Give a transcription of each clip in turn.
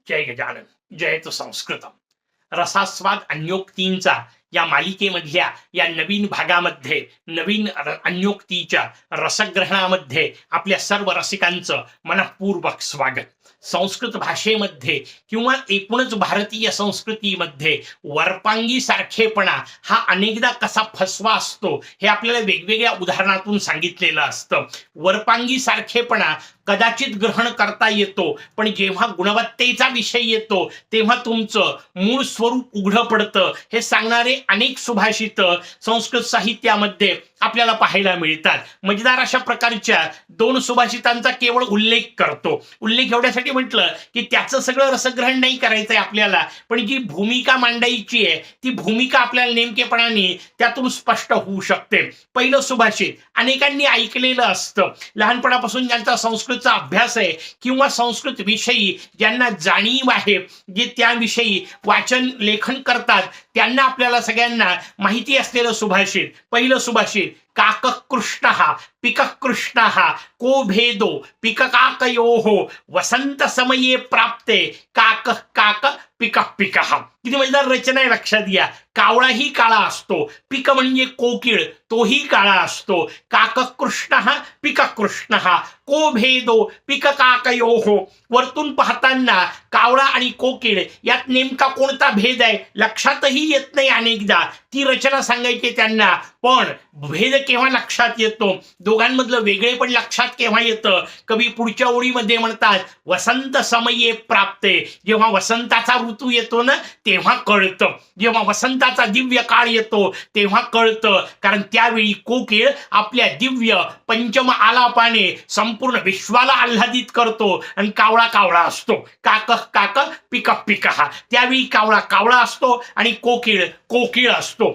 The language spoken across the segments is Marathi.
जय गजानन जयतु संस्कृतम. रसास्वाद अन्योक्तींचा या मालिकेमधल्या या नवीन भागामध्ये नवीन अन्योक्तीच्या रसग्रहणामध्ये आपल्या सर्व रसिकांचं मनःपूर्वक स्वागत. संस्कृत भाषेमध्ये किंवा एकूणच भारतीय संस्कृतीमध्ये वरपांगी सारखेपणा हा अनेकदा कसा फसवा असतो हे आपल्याला वेगवेगळ्या उदाहरणातून सांगितलेलं असतं. वरपांगी सारखेपणा कदाचित ग्रहण करता येतो, पण जेव्हा गुणवत्तेचा विषय येतो तेव्हा तुमचं मूळ स्वरूप उघडं पडतं हे सांगणारे अनेक सुभाषित संस्कृत साहित्यामध्ये आपल्याला पाहायला मिळतात. मजेदार अशा प्रकारच्या दोन सुभाषितांचा केवळ उल्लेख करतो. उल्लेख एवढ्यासाठी म्हटलं की त्याचं सगळं रसग्रहण नाही करायचंय आपल्याला, पण जी भूमिका मांडायची आहे ती भूमिका आपल्याला नेमकेपणाने त्यातून स्पष्ट होऊ शकते. पहिलं सुभाषित अनेकांनी ऐकलेलं असतं. लहानपणापासून ज्यांचा संस्कृतचा अभ्यास आहे किंवा संस्कृत विषयी ज्यांना जाणीव आहे, जे त्याविषयी वाचन लेखन करतात, त्यांना आपल्याला सगळ्यांना माहिती असलेलं सुभाषित. पहिलं सुभाषित काक कृष्ण पिक कृष्ण को भेदो पिककाकयोः वसंत समये प्राप्ते काक काक पिक पिक. किती मजेदार रचना आहे, लक्षात घ्या. कावळाही काळा असतो, पिक म्हणजे कोकिळ तोही काळा असतो. काक कृष्ण पिक कृष्ण को भेदो पिककाकयोः. वरतून पाहताना कावळा आणि कोकिळ यात नेमका कोणता भेद आहे लक्षातही येत नाही अनेकदा. ती रचना सांगायची त्यांना, पण भेद केव्हा लक्षात येतो, दोघांमधलं वेगळे पण लक्षात केव्हा येतं. कवी पुढच्या ओळीमध्ये म्हणतात वसंत समये प्राप्ते. जेव्हा वसंताचा ऋतू येतो ना तेव्हा कळतं, जेव्हा वसंताचा दिव्य काळ येतो तेव्हा कळतं. कारण त्यावेळी कोकिळ आपल्या दिव्य पंचम आलापाने संपूर्ण विश्वाला आल्हादित करतो आणि कावळा कावळा असतो. काक काक पिक पिक. त्यावेळी कावळा कावळा असतो आणि कोकिळ कोकिळ असतो.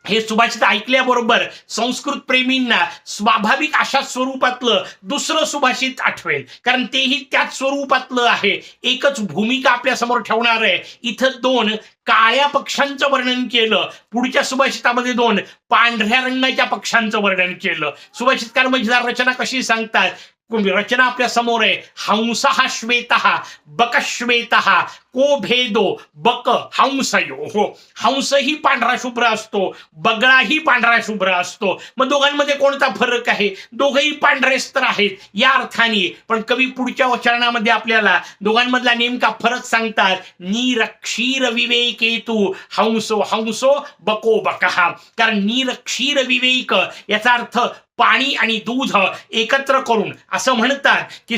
हे सुभाषित ऐकल्याबरोबर संस्कृत प्रेमींना स्वाभाविक अशा स्वरूपातलं दुसरं सुभाषित आठवेल, कारण तेही त्याच स्वरूपातलं आहे. एकच भूमिका आपल्या समोर ठेवणार आहे. इथं दोन काळ्या पक्ष्यांचं वर्णन केलं, पुढच्या सुभाषितामध्ये दोन पांढऱ्या रंगाच्या पक्ष्यांचं वर्णन केलं. सुभाषितकार मजेदार रचना कशी सांगतात, रचना आपल्या समोर आहे. हंसः श्वेतः बक श्वेतः को भेदो बक हंसयोः. हंसही पांढरा शुभ्र असतो, बगळाही पांढरा शुभ्र असतो. मग दोघांमध्ये कोणता फरक आहे, दोघंही पांढरेच तर आहेत या अर्थाने. पण कवी पुढच्या वचनामध्ये आपल्याला दोघांमधला नेमका फरक सांगतात. नीर क्षीर विवेकेतु हंसो हंसो बको बकः. कारण नीर क्षीर विवेक याचा अर्थ पाणी आणि दूध एकत्र करून असं म्हणतात की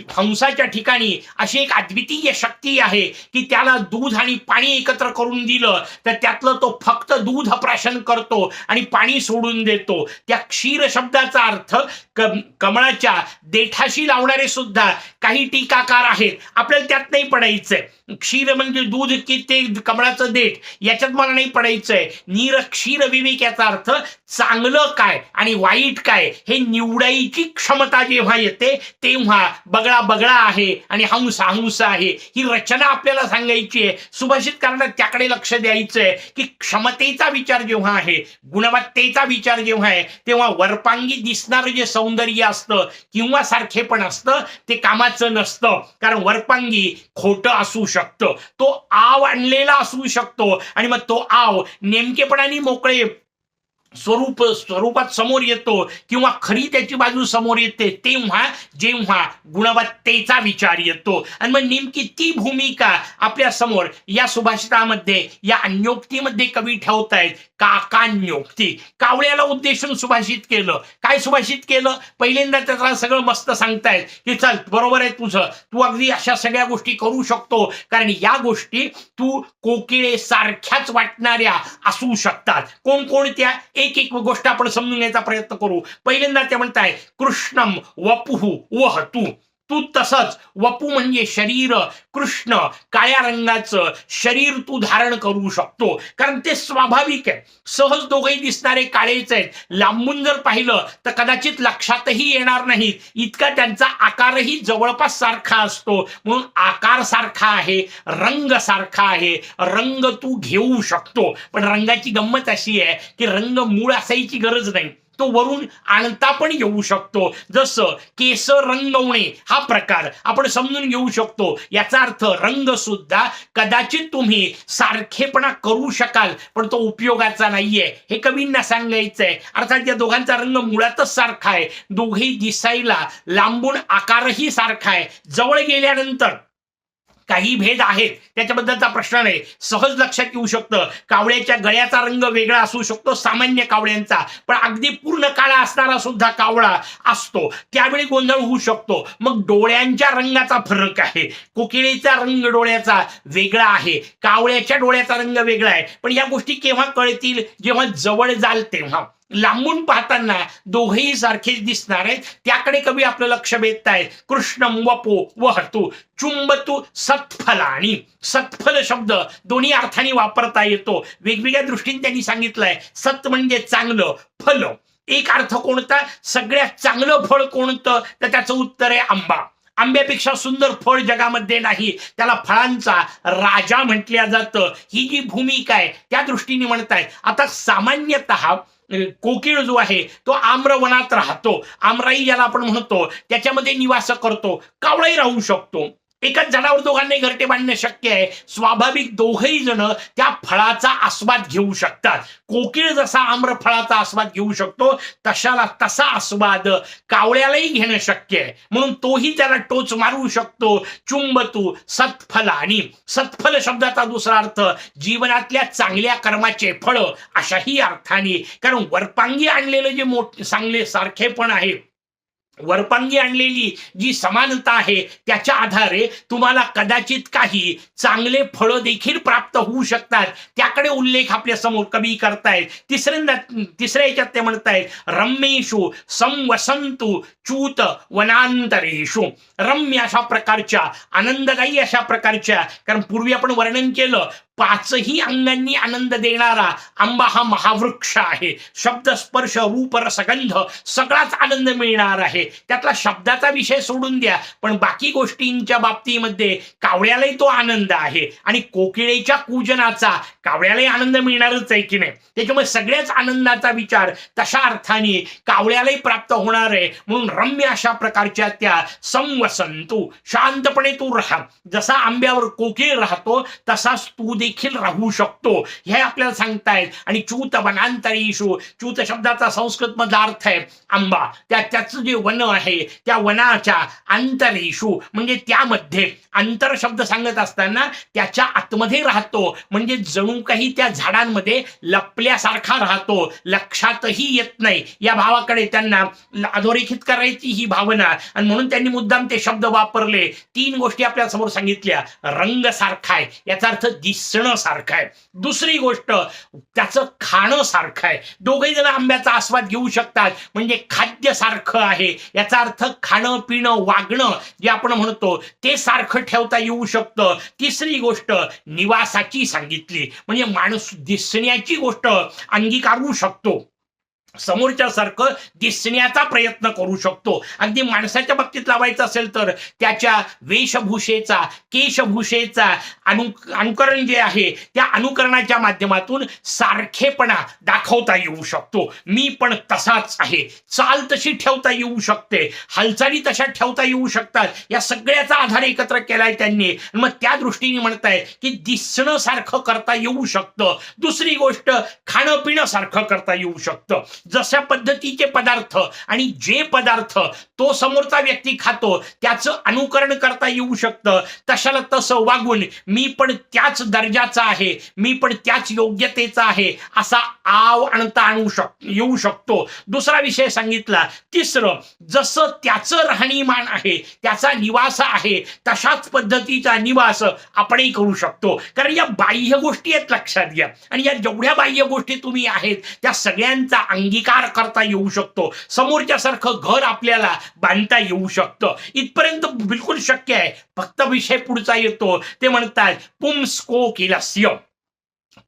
हंसाच्या ठिकाणी अशी एक अद्वितीय शक्ती आहे की त्याला दूध आणि पाणी एकत्र करून दिलं तर त्यातलं तो फक्त दूध प्राशन करतो आणि पाणी सोडून देतो. त्या क्षीर शब्दाचा अर्थ कमळाच्या देठाशी लावणारे सुद्धा काही टीकाकार आहेत, आपल्याला त्यात नाही पडायचंय. क्षीर म्हणजे दूध की ते कमळाचं देठ याच्यात मला नाही पडायचंय. नीर क्षीर विवेक याचा अर्थ चांगलं काय आणि वाईट काय हे निवडायची क्षमता जेव्हा येते तेव्हा बगळा बगळा आहे आणि हंस हंस आहे. ही रचना आपल्याला सांगायची आहे. सुभाषितकारांना त्याकडे लक्ष द्यायचंय की क्षमतेचा विचार जेव्हा आहे, गुणवत्तेचा विचार जेव्हा आहे, तेव्हा वरपांगी दिसणारं जे सौंदर्य असतं किंवा सारखेपण असतं ते कामाचं नसतं. कारण वरपांगी खोटं असू शकतं, तो आव आणलेला असू शकतो आणि मग तो आव नेमकेपणाने मोकळे स्वरूपात समोर येतो किंवा खरी त्याची बाजू समोर येते तेव्हा जेव्हा गुणवत्तेचा विचार येतो. आणि मग नेमकी ती भूमिका आपल्या समोर या सुभाषितामध्ये या अन्योक्तीमध्ये कवी ठेवतायत. काकान्योक्ती. कावळ्याला उद्देशून सुभाषित केलं. काय सुभाषित केलं, पहिल्यांदा त्याला सगळं मस्त सांगतायत की चल बरोबर आहे तुझं, तू अगदी अशा सगळ्या गोष्टी करू शकतो, कारण या गोष्टी तू कोकिळे सारख्याच वाटणाऱ्या असू शकतात. कोणकोणत्या, एक एक गोष्ट आपण समजून घ्यायचा प्रयत्न करू. पहिल्यांदा ते म्हणताय कृष्णम वपुः वह तू. तू तसंच, वपू म्हणजे शरीर, कृष्ण काळ्या रंगाचं शरीर तू धारण करू शकतो, कारण ते स्वाभाविक आहे. सहज दोघेही दिसणारे काळेच आहेत. लांबून जर पाहिलं तर कदाचित लक्षातही येणार नाही इतका त्यांचा आकारही जवळपास सारखा असतो. म्हणून आकार सारखा आहे, रंग सारखा आहे. रंग तू घेऊ शकतो, पण रंगाची गंमत अशी आहे की रंग मूळ असायची गरज नाही, तो वरून आणता पण येऊ शकतो. जसं केस रंगवणे हा प्रकार आपण समजून घेऊ शकतो. याचा अर्थ रंग सुद्धा कदाचित तुम्ही सारखेपणा करू शकाल, पण तो उपयोगाचा नाहीये हे कवींना सांगायचंय. अर्थात या दोघांचा रंग मुळातच सारखा आहे. दोघेही दिसायला लांबून आकारही सारखा आहे, जवळ गेल्यानंतर काही भेद आहेत त्याच्याबद्दलचा प्रश्न नाही, सहज लक्षात येऊ शकतं. कावळ्याच्या गळ्याचा रंग वेगळा असू शकतो सामान्य कावळ्यांचा, पण अगदी पूर्ण काळा असणारा सुद्धा कावळा असतो, त्यावेळी गोंधळ होऊ शकतो. मग डोळ्यांच्या रंगाचा फरक आहे. कोकिळेचा रंग डोळ्याचा वेगळा आहे, कावळ्याच्या डोळ्याचा रंग वेगळा आहे. पण या गोष्टी केव्हा कळतील, जेव्हा जवळ जाल तेव्हा. लांबून पाहताना दोघेही सारखेच दिसणार आहेत, त्याकडे कवी आपलं लक्ष वेधतायत. कृष्णम वपो वहतु चुंबतु सत्फलानी. सत्फल शब्द दोन्ही अर्थाने वापरता येतो, वेगवेगळ्या दृष्टीने त्यांनी सांगितलंय. सत म्हणजे चांगलं, फल एक अर्थ कोणता, सगळ्यात चांगलं फळ कोणतं, तर त्याचं उत्तर आहे आंबा. आंब्यापेक्षा सुंदर फळ जगामध्ये नाही, त्याला फळांचा राजा म्हटलं जातं. ही जी भूमिका आहे त्या दृष्टीने म्हणतायत. आता सामान्यतः कोकिळ जो आहे तो आम्रवनात राहतो, आमराई ज्याला आपण म्हणतो, त्याच्यामध्ये निवास करतो. कावळाही राहू शकतो. एकाच झाडावर दोघांनाही घरटे बांधणे शक्य आहे. स्वाभाविक दोघही जण त्या फळाचा आस्वाद घेऊ शकतात. कोकिळ जसा आम्र फळाचा आस्वाद घेऊ शकतो, तसा आस्वाद कावळ्यालाही घेणं शक्य आहे. म्हणून तोही त्याला टोच मारू शकतो. चुंबतू सत्फलानी. सत्फल शब्दाचा दुसरा अर्थ जीवनातल्या चांगल्या कर्माचे फळ अशाही अर्थाने. कारण वरपांगी आणलेलं जे चांगले सारखेपण आहे, वरपांगी आणलेली जी समानता आहे, त्याच्या आधारे तुम्हाला कदाचित काही चांगले फळं देखील प्राप्त होऊ शकतात. त्याकडे उल्लेख आपल्या समोर कवी करतायत. तिसऱ्या याच्यात ते म्हणतायत रम्येषु संवसंतु च्यूत वनांतरेषु. रम्य अशा प्रकारच्या, आनंददायी अशा प्रकारच्या, कारण पूर्वी आपण वर्णन केलं, पाचही अंगांनी आनंद देणारा आंबा हा महावृक्ष आहे. शब्द स्पर्श रूप रसगंध सगळाच आनंद मिळणार आहे. त्यातला शब्दाचा विषय सोडून द्या, पण बाकी गोष्टींच्या बाबतीमध्ये कावळ्यालाही तो आनंद आहे, आणि कोकिळेच्या कूजनाचा कावळ्यालाही आनंद मिळणारच आहे की नाही. त्याच्यामुळे सगळ्याच आनंदाचा विचार तशा अर्थाने कावळ्यालाही प्राप्त होणार आहे. म्हणून रम्य अशा प्रकारच्या त्या संवसंतु, शांतपणे तू राहा. जसा आंब्यावर कोकिळ राहतो तसाच तू देखील राहू शकतो, हे आपल्याला सांगतायत. आणि च्यूत वनांतरेषु, च्यूत शब्दाचा संस्कृत मधला अर्थ आहे आंबा. त्याचं जे वन आहे त्या वनाच्या अंतरेषु म्हणजे त्यामध्ये. अंतर शब्द सांगत असताना त्याच्या आतमध्ये राहतो, म्हणजे जणू काही त्या झाडांमध्ये लपल्यासारखा राहतो, लक्षातही येत नाही. या भावाकडे त्यांना अधोरेखित करायची ही भावना, आणि म्हणून त्यांनी मुद्दाम ते शब्द वापरले. तीन गोष्टी आपल्या समोर सांगितल्या. रंग सारखा आहे याचा अर्थ दिसणं सारखं आहे. दुसरी गोष्ट त्याचं खाणं सारखं आहे. दोघेही जण आंब्याचा आस्वाद घेऊ शकतात, म्हणजे खाद्य सारखं आहे याचा अर्थ खाणं पिणं वागणं जे आपण म्हणतो ते सारखं ठेवता येऊ शकतं. तिसरी गोष्ट निवासाची सांगितली, म्हणजे माणूस दिसण्याची गोष्ट अंगीकारू शकतो, समोरच्या सारखं दिसण्याचा प्रयत्न करू शकतो. अगदी माणसाच्या बाबतीत लावायचं असेल तर त्याच्या वेशभूषेचा, केशभूषेचा अनुकरण जे आहे त्या अनुकरणाच्या माध्यमातून सारखेपणा दाखवता येऊ शकतो. मी पण तसाच आहे, चाल तशी ठेवता येऊ शकते, हालचाली तशा ठेवता येऊ शकतात. या सगळ्याचा आधार एकत्र केलाय त्यांनी. मग त्या दृष्टीने म्हणताय की दिसणं सारखं करता येऊ शकतं. दुसरी गोष्ट खाणं पिणं सारखं करता येऊ शकतं. जशा पद्धतीचे पदार्थ आणि जे पदार्थ तो समोरचा व्यक्ती खातो त्याचं अनुकरण करता येऊ शकतं. तशाला तसं वागून मी पण त्याच दर्जाचा आहे, मी पण त्याच योग्यतेचा आहे असा आव आणता येऊ शकतो. दुसरा विषय सांगितला. तिसरं, जसं त्याचं राहणीमान आहे, त्याचा निवास आहे, तशाच पद्धतीचा निवास आपणही करू शकतो. कारण या बाह्य गोष्टी आहेत, लक्षात घ्या. आणि या जेवढ्या बाह्य गोष्टी तुम्ही आहेत त्या सगळ्यांचा अंगीकार करता येऊ शकतो. समोरच्या सारखं घर आपल्याला बांधता येऊ शकतं. इथपर्यंत बिलकुल शक्य आहे. फक्त विषय पुढचा येतो. ते म्हणतात पुंस्कोकिलस्य.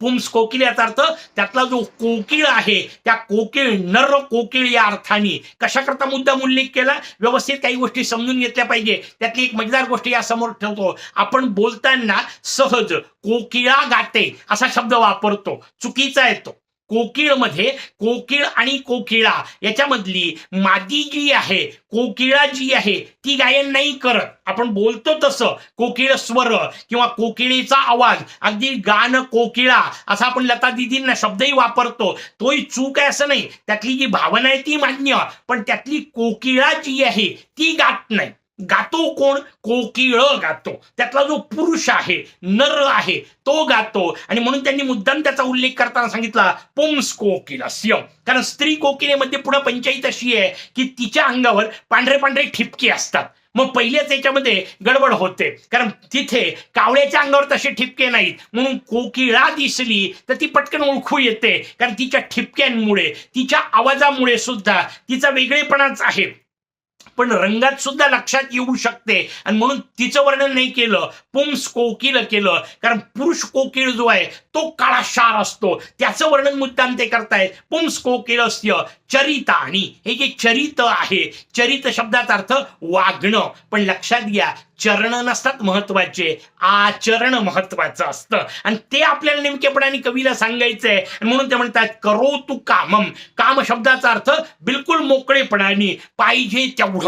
पुंस कोकिल याचा अर्थ त्यातला जो कोकिळ आहे त्या कोकिळ, नर कोकिळ या अर्थाने. कशाकरता मुद्दाम उल्लेख केला, व्यवस्थित काही गोष्टी समजून घेतल्या पाहिजे. त्यातली एक मजेदार गोष्ट या समोर ठेवतो. आपण बोलताना सहज कोकिळा गाते असा शब्द वापरतो, चुकीचा आहे तो. कोकिळमध्ये कोकिळ आणि कोकिळा याच्यामधली मादी जी आहे, कोकिळा जी आहे, ती गायन नाही करत. आपण बोलतो तसं कोकिळ स्वर किंवा कोकिळेचा आवाज, अगदी गान कोकिळा असा आपण लता दिदींना शब्दही वापरतो, तोही चूक आहे असं नाही. त्यातली जी भावना आहे ती मान्य, पण त्यातली कोकिळा जी आहे ती गात नाही. गातो कोण? कोकिळ गातो. त्यातला जो पुरुष आहे, नर आहे, तो गातो. आणि म्हणून त्यांनी मुद्दाम त्याचा उल्लेख करताना सांगितला पुंस कोकिलस्य. कारण स्त्री कोकिलेमध्ये पुढे पंचायत अशी आहे की तिच्या अंगावर पांढरे पांढरे ठिपके असतात. मग पहिल्याच याच्यामध्ये गडबड होते, कारण तिथे कावळ्याच्या अंगावर तसे ठिपके नाहीत. म्हणून कोकिळा दिसली तर ती पटकन ओळखू येते, कारण तिच्या ठिपक्यांमुळे, तिच्या आवाजामुळे सुद्धा तिचा वेगळेपणाच आहे. पण रंगात सुद्धा लक्षात येऊ शकते, आणि म्हणून तिचं वर्णन नाही केलं, पुंस कोकिल केलं. कारण पुरुष कोकिळ जो आहे तो काळाशार असतो, त्याचं वर्णन मुद्दाम ते करतायत. पुंस कोकिलस्य चरितानी. हे जे चरित आहे, चरित शब्दाचा अर्थ वागणं. पण लक्षात घ्या, चरण नसतात महत्वाचे, आचरण महत्वाचं असतं. आणि ते आपल्याला नेमकेपणाने कवीला सांगायचंय. म्हणून ते म्हणतात करो तू कामम. काम शब्दाचा अर्थ बिलकुल मोकळेपणाने, पाहिजे तेवढं,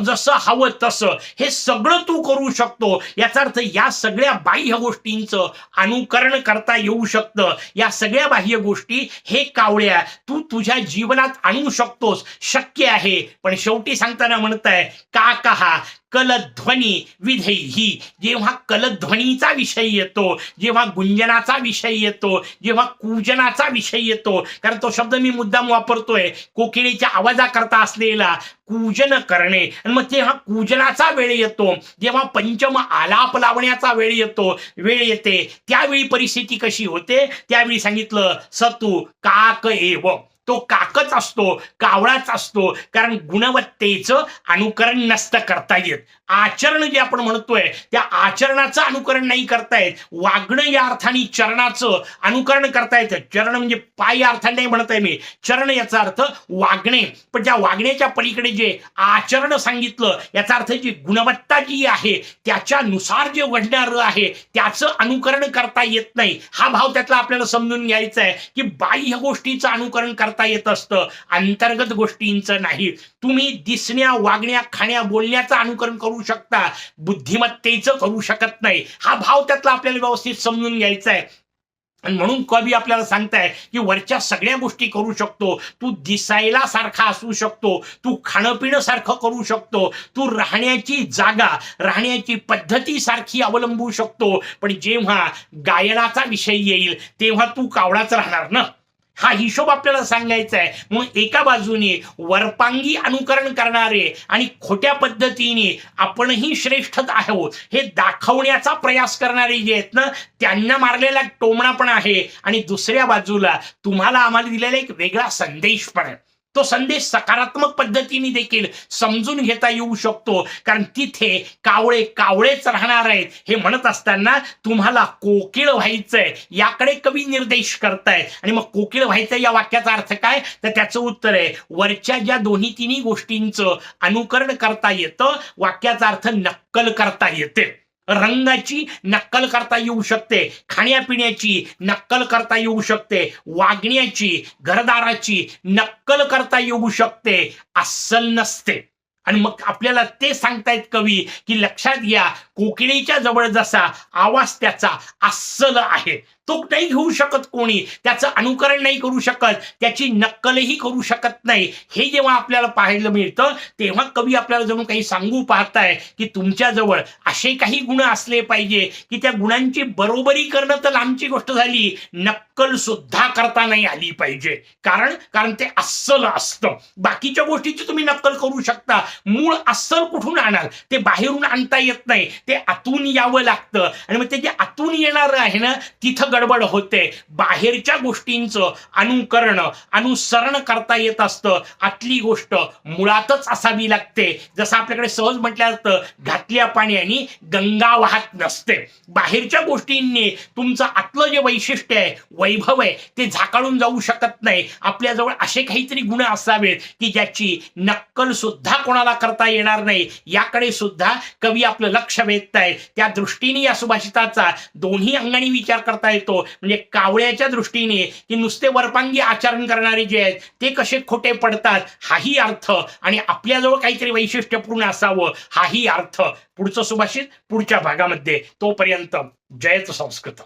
जसं हवं तसं हे सगळं तू करू शकतो. याचा अर्थ या सगळ्या बाह्य गोष्टींचं अनुकरण करता येऊ शकतं. या सगळ्या बाह्य गोष्टी हे कावळ्या तू तुझ्या जीवनात आणू शकतोस, शक्य आहे. पण शेवटी सांगताना म्हणताय का कहा कलध्वनी विधेही. जेव्हा कलध्वनीचा विषय येतो, जेव्हा गुंजनाचा विषय येतो, जेव्हा कूजनाचा विषय येतो, कारण तो शब्द मी मुद्दाम वापरतोय, कोकिळेच्या आवाजाकरता असलेला कूजन करणे. आणि मग तेव्हा कूजनाचा वेळ येतो, जेव्हा पंचम आलाप लावण्याचा वेळ येते, त्यावेळी परिस्थिती कशी होते? त्यावेळी सांगितलं सतू काक एव. तो काकच असतो, कावळाच असतो, कारण गुणवत्तेचं अनुकरण नसतं करता येत. आचरण जे आपण म्हणतोय त्या आचरणाचं अनुकरण नाही करता येत. वागणं या अर्थाने चरणाचं अनुकरण करता येतं. चरण म्हणजे पाय या अर्थाने नाही म्हणत आहे मी, चरण याचा अर्थ वागणे. पण त्या वागण्याच्या पलीकडे जे आचरण सांगितलं, याचा अर्थ जी गुणवत्ता जी आहे त्याच्यानुसार जे घडणारं आहे त्याचं अनुकरण करता येत नाही. हा भाव त्यातला आपल्याला समजून घ्यायचा आहे की बाह्य गोष्टीचं अनुकरण करता येत असतं, अंतर्गत गोष्टींचं नाही. तुम्ही दिसण्या, वागण्या, खाण्या, बोलण्याचं अनुकरण करू शकता, बुद्धिमत्तेचं करू शकत नाही. हा भाव त्यातला आपल्याला व्यवस्थित समजून घ्यायचा आहे. आणि म्हणून कवी आपल्याला सांगताय की वरच्या सगळ्या गोष्टी करू शकतो. तू दिसायला सारखा असू शकतो, तू खाणं पिणं सारखं करू शकतो, तू राहण्याची जागा, राहण्याची पद्धती सारखी अवलंबू शकतो. पण जेव्हा गायनाचा विषय येईल तेव्हा तू कावळाच राहणार ना. हा हिशोब आपल्याला सांगायचा आहे. म्हणून एका बाजूने वरपांगी अनुकरण करणारे आणि खोट्या पद्धतीने आपणही श्रेष्ठ आहोत हे दाखवण्याचा प्रयास करणारे जे आहेत ना, त्यांना मारलेला टोमणा पण आहे. आणि दुसऱ्या बाजूला तुम्हाला आम्हाला दिलेला एक वेगळा संदेश पण आहे. तो संदेश सकारात्मक पद्धतीने देखील समजून घेता येऊ शकतो, कारण तिथे कावळे कावळेच राहणार आहेत हे म्हणत असताना तुम्हाला कोकिळ व्हायचंय याकडे कवी निर्देश करतायत. आणि मग कोकिळ व्हायचंय या वाक्याचा अर्थ काय? तर त्याचं उत्तर आहे वरच्या ज्या दोन्ही तिन्ही गोष्टींचं अनुकरण करता येतं, वाक्याचा अर्थ नक्कल करता येते. रंगाची नक्कल करता येऊ शकते, खाण्यापिण्याची नक्कल करता येऊ शकते, वागण्याची, घरदाराची नक्कल करता येऊ शकते, अस्सल नसते. आणि मग आपल्याला ते सांगतायत कवी की लक्षात घ्या, कोकिळेच्या जवळ जसा आवाज त्याचा अस्सल आहे, तो नाही घेऊ शकत कोणी, त्याचं अनुकरण नाही करू शकत, त्याची नक्कलही करू शकत नाही. हे जेव्हा आपल्याला पाहायला मिळतं तेव्हा कवी आपल्याला जणू काही सांगू पाहताय की तुमच्याजवळ असे काही गुण असले पाहिजे की त्या गुणांची बरोबरी करणं तर लांबची गोष्ट झाली, नक्कल सुद्धा करता नाही आली पाहिजे. कारण ते अस्सल असतं. बाकीच्या गोष्टीची तुम्ही नक्कल करू शकता, मूळ अस्सल कुठून आणाल? ते बाहेरून आणता येत नाही, ते आतून यावं लागतं. आणि मग ते जे आतून येणार आहे ना, तिथं गडबड होते. बाहेरच्या गोष्टींचं अनुसरण करता येत असतं, आतली गोष्ट मुळातच असावी लागते. जसं आपल्याकडे सहज म्हटलं जातं, घातल्या पाण्याने गंगा वाहत नसते. बाहेरच्या गोष्टींनी तुमचं आतलं जे वैशिष्ट्य आहे, वैभव आहे, ते झाकाळून जाऊ शकत नाही. आपल्याजवळ असे काहीतरी गुण असावेत की ज्याची नक्कल सुद्धा कोणाला करता येणार नाही. याकडे सुद्धा कवी आपलं लक्ष वेधतायत. त्या दृष्टीने या सुभाषिताचा दोन्ही अंगाने विचार करता येतो. येतो. म्हणजे कावळ्याच्या दृष्टीने की नुसते वरपांगी आचरण करणारे जे आहेत ते कसे खोटे पडतात हाही अर्थ, आणि आपल्याजवळ काहीतरी वैशिष्ट्यपूर्ण असावं हाही अर्थ पुढचं सुभाषित पुढच्या भागामध्ये. तोपर्यंत जयच संस्कृत.